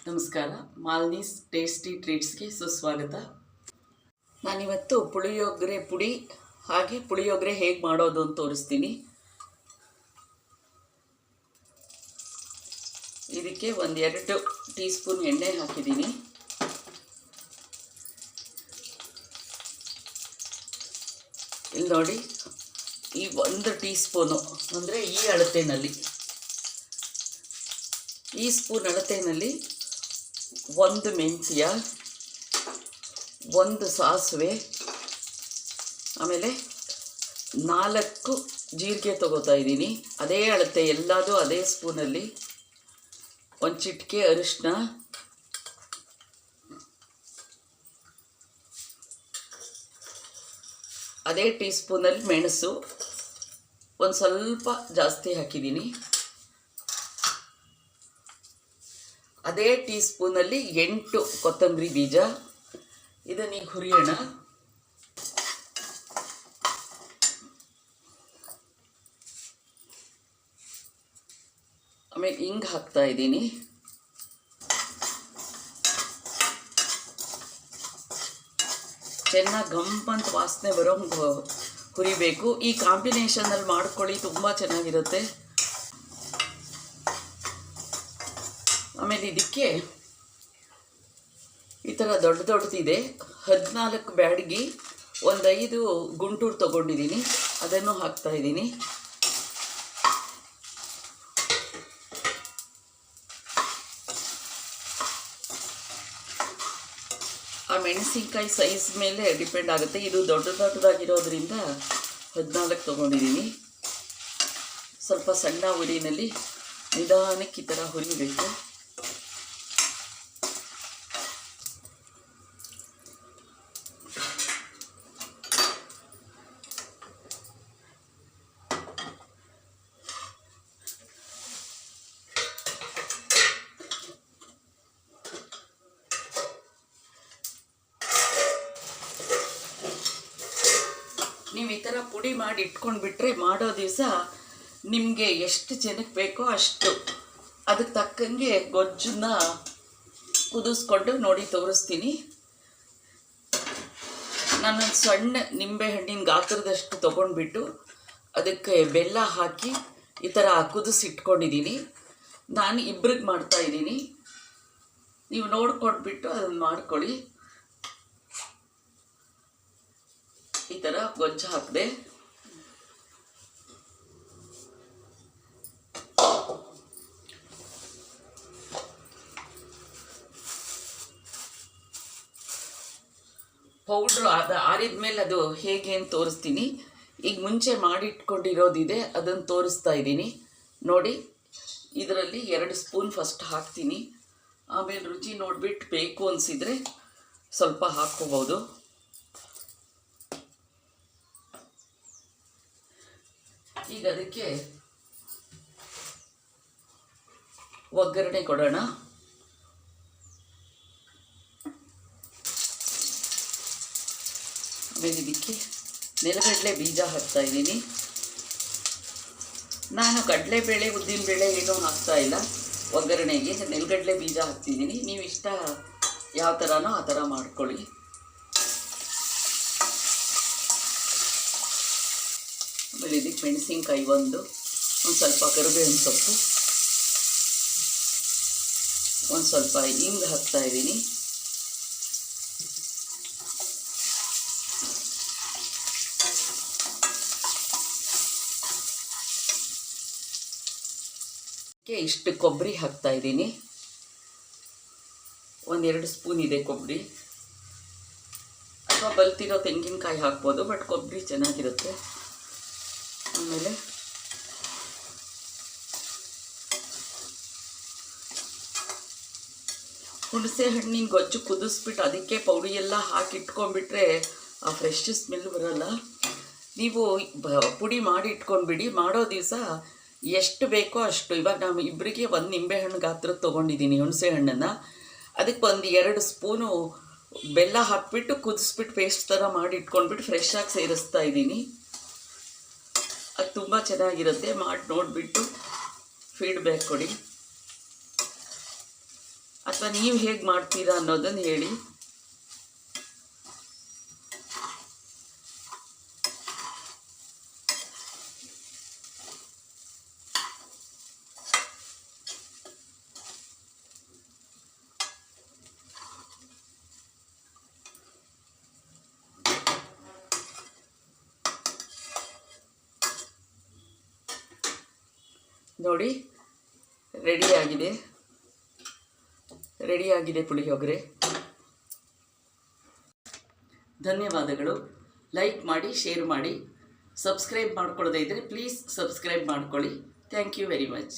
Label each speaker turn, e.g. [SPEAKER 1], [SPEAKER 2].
[SPEAKER 1] ನಮಸ್ಕಾರ. ಮಾಲ್ನೀಸ್ ಟೇಸ್ಟಿ ಟ್ರೀಟ್ಸ್ಗೆ ಸುಸ್ವಾಗತ. ನಾನಿವತ್ತು ಪುಳಿಯೋಗರೆ ಪುಡಿ ಹಾಗೆ ಪುಳಿಯೋಗರೆ ಹೇಗೆ ಮಾಡೋದು ಅಂತ ತೋರಿಸ್ತೀನಿ. ಇದಕ್ಕೆ 1-2 ಟೀ ಸ್ಪೂನ್ ಎಣ್ಣೆ ಹಾಕಿದ್ದೀನಿ. ಇಲ್ಲಿ ನೋಡಿ, ಈ 1 ಟೀ ಸ್ಪೂನು ಅಂದರೆ ಈ ಅಳತೆಯಲ್ಲಿ, ಈ ಸ್ಪೂನ್ ಅಳತೆಯಲ್ಲಿ 1 ಮೆಂತ್ಯ, 1 ಸಾಸಿವೆ, ಆಮೇಲೆ 4 ಜೀರಿಗೆ ತಗೋತಾ ಇದ್ದೀನಿ. ಅದೇ ಅಳತೆ, ಎಲ್ಲದೂ ಅದೇ ಸ್ಪೂನಲ್ಲಿ. 1 ಚಿಟಿಕೆ ಅರಿಶಿನ, ಅದೇ ಟೀ ಸ್ಪೂನಲ್ಲಿ ಮೆಣಸು, ಒಂದು ಸ್ವಲ್ಪ ಜಾಸ್ತಿ ಹಾಕಿದ್ದೀನಿ. ಅದೇ ಟೀ ಸ್ಪೂನಲ್ಲಿ 8 ಕೊತ್ತಂಬರಿ ಬೀಜ. ಇದನ್ನೀಗ ಹುರಿಯೋಣ. ಆಮೇಲೆ ಹಿಂಗೆ ಹಾಕ್ತಾ ಇದ್ದೀನಿ. ಚೆನ್ನಾಗಿ ಗಂಪಂತ ವಾಸನೆ ಬರೋಂಗೆ ಹುರಿಬೇಕು. ಈ ಕಾಂಬಿನೇಷನಲ್ಲಿ ಮಾಡ್ಕೊಳ್ಳಿ, ತುಂಬ ಚೆನ್ನಾಗಿರುತ್ತೆ. ಆಮೇಲೆ ಇದಕ್ಕೆ ಈ ಥರ ದೊಡ್ಡದಿದೆ, 14 ಬ್ಯಾಡಗಿ, 5 ಗುಂಟೂರು ತೊಗೊಂಡಿದ್ದೀನಿ, ಅದನ್ನು ಹಾಕ್ತಾ ಇದ್ದೀನಿ. ಆ ಮೆಣಸಿನ್ಕಾಯಿ ಸೈಜ್ ಮೇಲೆ ಡಿಪೆಂಡ್ ಆಗುತ್ತೆ. ಇದು ದೊಡ್ಡದಾಗಿರೋದ್ರಿಂದ 14 ತೊಗೊಂಡಿದ್ದೀನಿ. ಸ್ವಲ್ಪ ಸಣ್ಣ ಉರಿನಲ್ಲಿ ನಿಧಾನಕ್ಕೆ ಈ ಥರ ಹುರಿಬೇಕು. ನೀವು ಈ ಥರ ಪುಡಿ ಮಾಡಿ ಇಟ್ಕೊಂಡ್ಬಿಟ್ರೆ ಮಾಡೋ ದಿವಸ ನಿಮಗೆ ಎಷ್ಟು ಜನಕ್ಕೆ ಬೇಕೋ ಅಷ್ಟು ಅದಕ್ಕೆ ತಕ್ಕಂಗೆ ಗೊಜ್ಜನ್ನ ಕುದಿಸ್ಕೊಂಡು ನೋಡಿ ತೋರಿಸ್ತೀನಿ. ನಾನೊಂದು ಸಣ್ಣ ನಿಂಬೆಹಣ್ಣಿನ ಗಾತ್ರದಷ್ಟು ತೊಗೊಂಡ್ಬಿಟ್ಟು ಅದಕ್ಕೆ ಬೆಲ್ಲ ಹಾಕಿ ಈ ಥರ ಕುದಿಸಿಟ್ಕೊಂಡಿದ್ದೀನಿ. ನಾನು ಇಬ್ಬರಿಗೆ ಮಾಡ್ತಾಯಿದ್ದೀನಿ. ನೀವು ನೋಡ್ಕೊಂಡ್ಬಿಟ್ಟು ಅದನ್ನು ಮಾಡ್ಕೊಳ್ಳಿ. ಈ ಥರ ಗೊಜ್ಜು ಹಾಕಿದೆ. ಪೌಡ್ರು ಆರಿದ ಮೇಲೆ ಅದು ಹೇಗೆ ಅಂತ ತೋರಿಸ್ತೀನಿ. ಈಗ ಮುಂಚೆ ಮಾಡಿಟ್ಕೊಂಡಿರೋದಿದೆ, ಅದನ್ನು ತೋರಿಸ್ತಾ ಇದ್ದೀನಿ ನೋಡಿ. ಇದರಲ್ಲಿ 2 ಸ್ಪೂನ್ ಫಸ್ಟ್ ಹಾಕ್ತೀನಿ. ಆಮೇಲೆ ರುಚಿ ನೋಡಿಬಿಟ್ಟು ಬೇಕು ಅನಿಸಿದರೆ ಸ್ವಲ್ಪ ಹಾಕ್ಕೋಬೋದು. ಈಗ ಅದಕ್ಕೆ ಒಗ್ಗರಣೆ ಕೊಡೋಣ. ಆಮೇಲೆ ಇದಕ್ಕೆ ನೆಲಗಡಲೆ ಬೀಜ ಹಾಕ್ತಾ ಇದ್ದೀನಿ. ನಾನು ಕಡಲೆಬೇಳೆ ಉದ್ದಿನಬೇಳೆ ಏನೂ ಹಾಕ್ತಾ ಇಲ್ಲ ಒಗ್ಗರಣೆಗೆ, ನೆಲಗಡಲೆ ಬೀಜ ಹಾಕ್ತಿದ್ದೀನಿ. ನೀವು ಇಷ್ಟ ಯಾವ ಥರನೋ ಆ ಥರ ಮಾಡ್ಕೊಳ್ಳಿ. ಆಮೇಲೆ ಇದಕ್ಕೆ ಮೆಣಸಿನ್ಕಾಯಿ ಒಂದು ಸ್ವಲ್ಪ ಕರಿಬೇವಿನ ಸೊಪ್ಪು, ಒಂದು ಸ್ವಲ್ಪ ಹಿಂಗೆ ಹಾಕ್ತಾ ಇದ್ದೀನಿ. ಇಷ್ಟು ಕೊಬ್ಬರಿ ಹಾಕ್ತಾ ಇದ್ದೀನಿ. 1-2 ಸ್ಪೂನ್ ಇದೆ ಕೊಬ್ಬರಿ, ಅಥವಾ ಬಲ್ತಿರೋ ತೆಂಗಿನಕಾಯಿ ಹಾಕ್ಬೋದು, ಬಟ್ ಕೊಬ್ಬರಿ ಚೆನ್ನಾಗಿರುತ್ತೆ. ಆಮೇಲೆ ಹುಣಸೆ ಹಣ್ಣಿನ ಗೊಜ್ಜು ಕುದಿಸ್ಬಿಟ್ಟು ಅದಕ್ಕೆ ಪೌಡಿ ಎಲ್ಲ ಹಾಕಿ ಇಟ್ಕೊಂಡ್ಬಿಟ್ರೆ ಆ ಫ್ರೆಶ್ ಸ್ಮೆಲ್ ಬರೋಲ್ಲ. ನೀವು ಪುಡಿ ಮಾಡಿ ಇಟ್ಕೊಂಡ್ಬಿಡಿ. ಮಾಡೋ ದಿವಸ ಎಷ್ಟು ಬೇಕೋ ಅಷ್ಟು. ಇವಾಗ ನಾನು ಇಬ್ಬರಿಗೆ 1 ನಿಂಬೆಹಣ್ಣು ಗಾತ್ರ ತೊಗೊಂಡಿದ್ದೀನಿ ಹುಣಸೆ ಹಣ್ಣನ್ನು. ಅದಕ್ಕೆ 1-2 ಸ್ಪೂನು ಬೆಲ್ಲ ಹಾಕಿಬಿಟ್ಟು ಕುದಿಸ್ಬಿಟ್ಟು ಪೇಸ್ಟ್ ಥರ ಮಾಡಿ ಇಟ್ಕೊಂಡ್ಬಿಟ್ಟು ಫ್ರೆಶ್ ಆಗಿ ಸೇರಿಸ್ತಾ ಇದ್ದೀನಿ. ಅದು ತುಂಬ ಚೆನ್ನಾಗಿರುತ್ತೆ. ಮಾಡಿ ನೋಡಿಬಿಟ್ಟು ಫೀಡ್ಬ್ಯಾಕ್ ಕೊಡಿ. ಅಥವಾ ನೀವು ಹೇಗೆ ಮಾಡ್ತೀರಾ ಅನ್ನೋದನ್ನು ಹೇಳಿ. ನೋಡಿ, ರೆಡಿಯಾಗಿದೆ ಪುಳಿಯೋಗರೆ. ಧನ್ಯವಾದಗಳು. ಲೈಕ್ ಮಾಡಿ, ಶೇರ್ ಮಾಡಿ, ಸಬ್ಸ್ಕ್ರೈಬ್ ಮಾಡ್ಕೊಳ್ಳೋದೇ ಇದ್ದರೆ ಪ್ಲೀಸ್ ಸಬ್ಸ್ಕ್ರೈಬ್ ಮಾಡ್ಕೊಳ್ಳಿ. Thank you very much.